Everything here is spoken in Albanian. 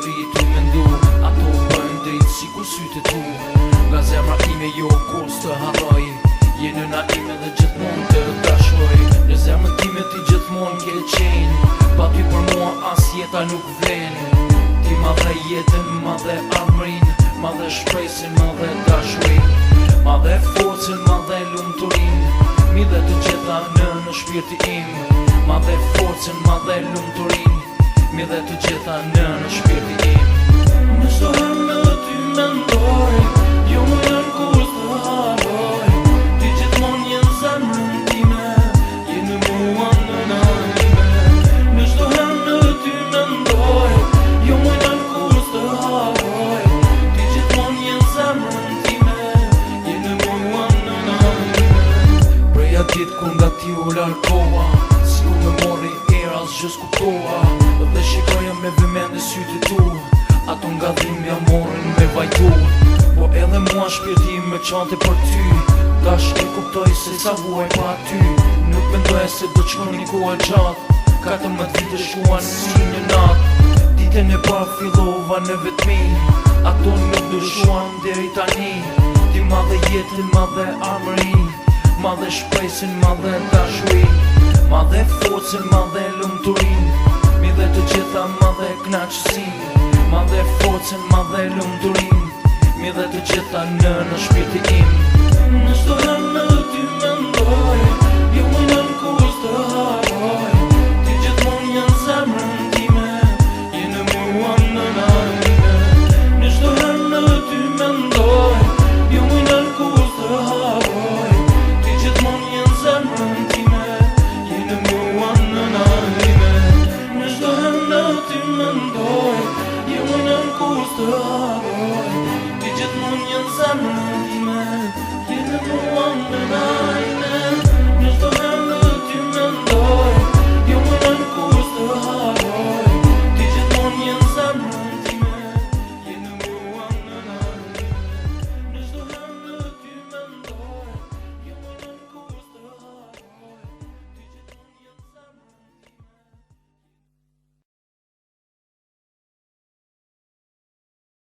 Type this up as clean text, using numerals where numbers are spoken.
rritu me ndu, ato bëjnë drejtë si kur sytë tu. Nga zemra ime jo kur s'të harroj, je nëna ime dhe gjithmonë të dashoj. Në zemrën time ti gjithmonë ke qenë, pa ty për mua as jeta nuk vlen. Ti ma dhe jetën, ma dhe armërin, ma dhe shpresin, ma dhe dashurin, ma dhe forcën, ma dhe lumëturin, mi dhe të gjitha në shpirti im. Ma dhe forcën, ma dhe lumëturin, mi dhe të gjitha në shpirti im. Në çdo herë me ty mendoj, jo më janë kur të harroj. Ti gjithmonë je në zemrën time, je në mua nëna ime. Në çdo herë me ty mendoj, jo më janë kur të harroj. Ti gjithmonë je në zemrën time, je në mua nëna ime. Preja ditë kur nga ti u largova, si u me mori era s'gjë s'kuptova. Dhe shikoja me vëmendje sytë tu, ato nga dhimbja morën me vajtu. Po edhe mua shpirti me qante për ty, tash e kuptoj se sa vuaj pa ty. Nuk mendoja se do qoni koha gjatë, 14 vite shkuan si një natë. Ditën e pa fillova në vetmi, ato nuk dëshuan deri tani. Ti ma dhe jetën, ma dhe armërin, ma dhe shpresin, ma dhe dashurin, ma dhe forcën, ma dhe lumëturin, mi dhe të gjitha ma dhe knaqësin. Ma dhe forcën, ma dhe lumëturin, mi dhe të gjitha në shpirti im. Në çdo herë me ty mendoj, jo më janë kur të harroj. Ti gjithmonë je në zemrën time, je në mua nëna ime. Në çdo herë me ty mendoj, jo më janë kur të harroj. Ti gjithmonë je në zemrën time, je në mua nëna ime. Në çdo herë me ty mendoj, jo më janë kur të harroj. Ti gjithmonë je në zemrën time, je në mua nëna ime.